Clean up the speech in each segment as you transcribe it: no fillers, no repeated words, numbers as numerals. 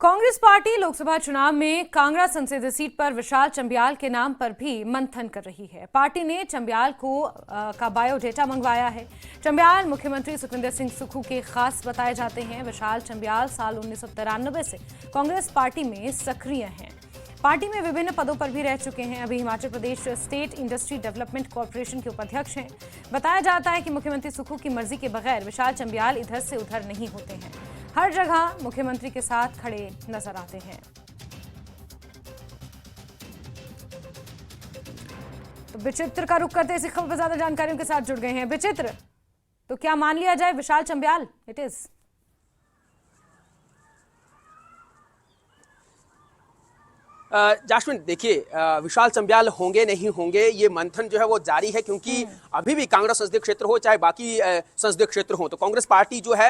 Congress party Lok Sabha चुनाव में कांगड़ा संसदीय सीट पर विशाल चंबियाल के नाम पर भी मंथन कर रही है। पार्टी ने चंबियाल का बायोडेटा मंगवाया है। चंबियाल मुख्यमंत्री सुखविंदर सिंह सुक्खू के खास बताए जाते हैं। विशाल चंबियाल साल 1993 से कांग्रेस पार्टी में सक्रिय हैं। पार्टी में विभिन्न पदों पर भी रह चुके हैं। अभी Himachal Pradesh state industry development corporation के उपाध्यक्ष हैं। बताया जाता है कि मुख्यमंत्री सुक्खू की मर्जी के बगैर विशाल चंबियाल इधर से उधर नहीं होते हैं। हर जगह मुख्यमंत्री के साथ खड़े नजर आते हैं। तो विचित्र का रुख करते इसी खबर पर ज्यादा जानकारियों के साथ जुड़ गए हैं विचित्र। तो क्या मान लिया जाए विशाल चंबियाल इट इज? जास्मिन देखिए, विशाल चंबियाल होंगे नहीं होंगे ये मंथन जो है वो जारी है, क्योंकि अभी भी कांगड़ा संसदीय क्षेत्र हो चाहे बाकी संसदीय क्षेत्र हो, तो कांग्रेस पार्टी जो है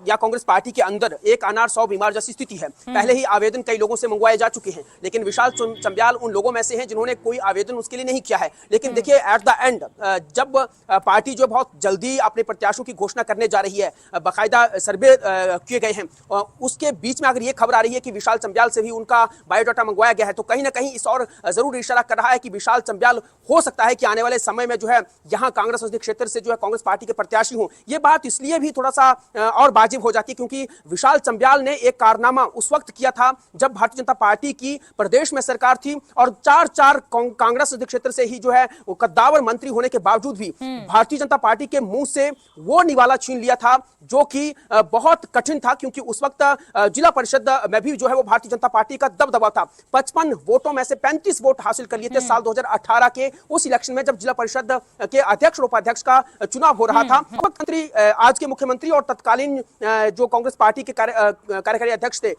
या कांग्रेस पार्टी के अंदर एक अनार 100 बीमार जैसी स्थिति है। पहले ही आवेदन कई लोगों से मंगवाए जा चुके हैं, लेकिन विशाल चंबियाल उन लोगों में से हैं जिन्होंने कोई आवेदन उसके लिए नहीं किया है। लेकिन देखिए, एट द एंड जब पार्टी जो बहुत जल्दी अपने प्रत्याशियों की घोषणा करने जा रही है, बाकायदा सर्वे किए गए हैं, उसके बीच में अगर ये खबर आ रही है कि विशाल चंबियाल से भी उनका बायोडाटा मंगवाया गया है, तो कहीं ना कहीं इस और जरूर इशारा कर रहा है कि विशाल चंबियाल हो सकता है कि आने वाले समय में जो है यहां कांग्रेस संसदीय क्षेत्र से जो है कांग्रेस पार्टी के प्रत्याशी हों। यह बात इसलिए भी थोड़ा सा और वाजिब हो जाती है क्योंकि विशाल चंबियाल ने एक कारनामा उस वक्त किया था जब भारतीय जनता पार्टी की प्रदेश में सरकार थी और चार कांग्रेस संसदीय क्षेत्र से ही जो है वो कद्दावर मंत्री होने के बावजूद भी भारतीय जनता पार्टी के मुंह से वो निवाला छीन लिया था जो कि बहुत कठिन था, क्योंकि उस वक्त जिला परिषद में भी जो है वो भारतीय जनता पार्टी का दबदबा था। 55 वोटों में से 35 वोट हासिल कर लिए थे साल 2018 के उस इलेक्शन में, जब जिला परिषद के अध्यक्ष और उपाध्यक्ष का चुनाव हो रहा था। मुख्यमंत्री, आज के मुख्यमंत्री और तत्कालीन जो कांग्रेस पार्टी के कार्यकारी अध्यक्ष थे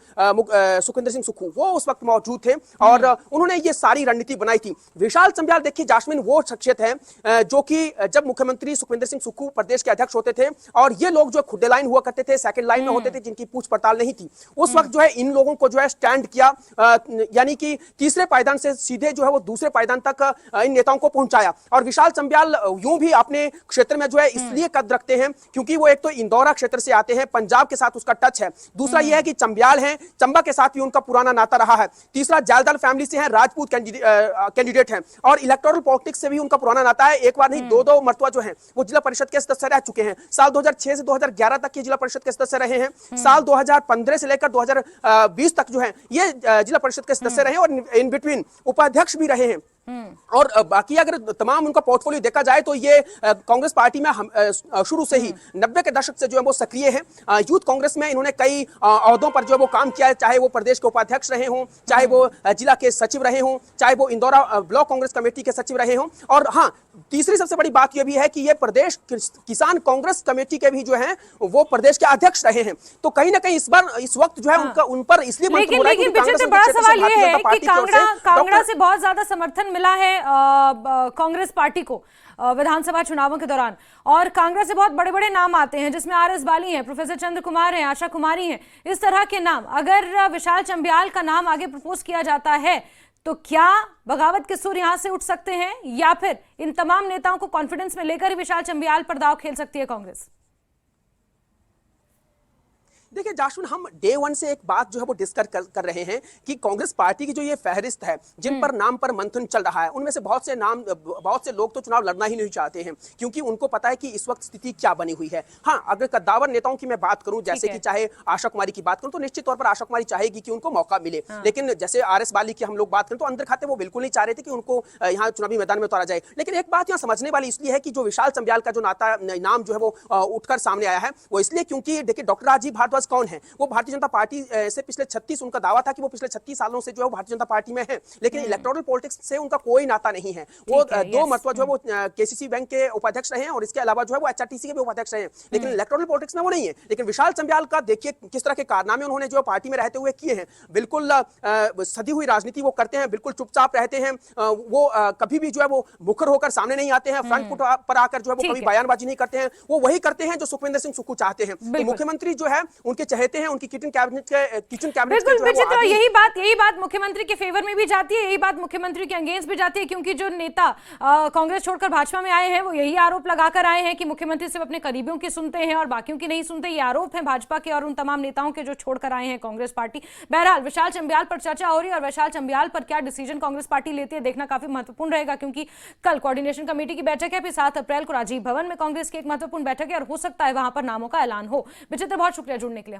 सुखविंदर सिंह सुक्खू, वो उस वक्त मौजूद थे और उन्होंने ये सारी रणनीति बनाई थी। विशाल चंबियाल देखिए जास्मिन वो शख्सियत है जो कि जब मुख्यमंत्री सुखविंदर सिंह सुक्खू प्रदेश के अध्यक्ष होते थे और ये लोग जो खुड्डे लाइन हुआ करते थे, सेकंड लाइन में होते थे, जिनकी पूछ पड़ताल नहीं थी, उस वक्त जो है इन लोगों को जो है स्टैंड किया, यानी कि तीसरे पायदान से सीधे जो है वो दूसरे पायदान तक इन नेताओं को पहुंचाया। और विशाल चंबियाल यूं भी अपने क्षेत्र में जो है इसलिए कद रखते हैं क्योंकि वो एक तो इंदौरा क्षेत्र से आते हैं, पंजाब के साथ उसका टच है। दूसरा यह है कि चंबियाल हैं, चंबा के साथ भी उनका पुराना नाता रहा है। तीसरा जायलदार फैमिली से है, राजपूत कैंडिडेट हैं और इलेक्टोरल पॉलिटिक्स से भी उनका पुराना नाता है। एक बार नहीं, दो मरतबा जो है वो जिला परिषद के सदस्य रह चुके हैं। साल 2006 से 2011 तक ये जिला परिषद के सदस्य रहे हैं। साल 2015 से लेकर 2020 तक जो है ये जिला परिषद के सदस्य रहे और इन बिटवीन उपाध्यक्ष भी रहे हैं। और बाकी अगर तमाम उनका पोर्टफोलियो देखा जाए तो ये कांग्रेस पार्टी में शुरू से ही 90 के दशक से जो है वो सक्रिय है। यूथ कांग्रेस में इन्होंने कई ओहदों पर जो है वो काम किया है, चाहे वो प्रदेश के उपाध्यक्ष रहे हों, चाहे वो जिला के सचिव रहे हों, चाहे वो इंदौरा ब्लॉक कांग्रेस कमेटी के सचिव रहे हों। और हाँ, तीसरी सबसे बड़ी बात यह भी है कि ये प्रदेश किसान कांग्रेस कमेटी के भी जो है वो प्रदेश के अध्यक्ष रहे हैं। तो कहीं ना कहीं इस वक्त जो है उन पर इसलिए लेकिन बड़ा सवाल ये है कि कांगड़ा से बहुत ज्यादा समर्थन मिला है कांग्रेस पार्टी को विधानसभा चुनावों के दौरान, और कांग्रेस से बहुत बड़े बड़े नाम आते हैं जिसमें आर एस बाली हैं, प्रोफेसर चंद्र कुमार हैं, आशा कुमारी हैं, इस तरह के नाम। अगर विशाल चंबियाल का नाम आगे प्रपोज किया जाता है तो क्या बगावत के सुर यहां से उठ सकते हैं, या फिर इन तमाम नेताओं को कॉन्फिडेंस में लेकर ही विशाल चंबियाल पर दांव खेल सकती है कांग्रेस? देखिए जाशुन, हम डे वन से एक बात जो है वो डिस्कस कर रहे हैं कि कांग्रेस पार्टी की जो ये फहरिस्त है, जिन पर नाम पर मंथन चल रहा है, उनमें से बहुत से लोग तो चुनाव लड़ना ही नहीं चाहते हैं, क्योंकि उनको पता है कि इस वक्त स्थिति क्या बनी हुई है। हाँ, अगर कद्दावर नेताओं की मैं बात करूं, जैसे कि चाहे आशा कुमारी की बात करूं, तो निश्चित तौर पर आशा कुमारी चाहेगी कि उनको मौका मिले। लेकिन जैसे आर एस बाली की हम लोग बात करें तो अंदर खाते वो बिल्कुल नहीं चाह रहे थे कि उनको यहाँ चुनावी मैदान में उतारा जाए। लेकिन एक बात यहाँ समझने वाली इसलिए है कि जो विशाल चंबियाल का जो नाम जो है वो उठकर सामने आया है, वो इसलिए क्योंकि देखिए डॉक्टर राजीव भारद्वाज कौन है, वो भारतीय जनता पार्टी से पिछले 36 उनका दावा था कि वो पिछले 36 सालों से जो है भारतीय जनता पार्टी में है, लेकिन इलेक्टोरल पॉलिटिक्स से उनका कोई नाता नहीं है। वो 2 मरतबा जो है वो केसीसी बैंक के उपाध्यक्ष रहे हैं और इसके अलावा जो है वो एचआरटीसी के भी उपाध्यक्ष रहे हैं, लेकिन इलेक्टोरल पॉलिटिक्स में वो नहीं है। लेकिन विशाल चंबियाल का देखिए किस तरह के कारनामे उन्होंने जो पार्टी में रहते हुए किए हैं। बिल्कुल सदी हुई राजनीति वो करते हैं, बिल्कुल चुपचाप रहते हैं, वो कभी भी जो है वो मुखर होकर सामने नहीं आते हैं, फ्रंट फुट पर आकर जो है वो कभी बयानबाजी नहीं करते हैं। वो वही करते हैं जो सुखविंदर सिंह सुक्खू चाहते हैं। तो मुख्यमंत्री जो है उनके चहेते हैं, उनकी किचन कैबिनेट के बिल्कुल जो है वो विचित्र। आदमी- यही बात मुख्यमंत्री के फेवर में भी जाती है, यही बात मुख्यमंत्री के अगेंस्ट भी जाती है, क्योंकि जो नेता कांग्रेस छोड़कर भाजपा में आए हैं वो यही आरोप लगाकर आए हैं कि मुख्यमंत्री सिर्फ अपने करीबियों की सुनते हैं और बाकियों की नहीं सुनते। ये आरोप है भाजपा के और उन तमाम नेताओं के जो छोड़कर आए हैं कांग्रेस पार्टी। बहरहाल विशाल चंबियाल पर चर्चा हो रही है और विशाल चंबियाल पर क्या डिसीजन कांग्रेस पार्टी लेती है देखना काफी महत्वपूर्ण रहेगा, क्योंकि कल कोऑर्डिनेशन कमेटी की बैठक है, फिर 7 अप्रैल को राजीव भवन में कांग्रेस की एक महत्वपूर्ण बैठक है और हो सकता है वहां पर नामों का ऐलान हो। विचित्र, बहुत शुक्रिया जुड़ने के लिए।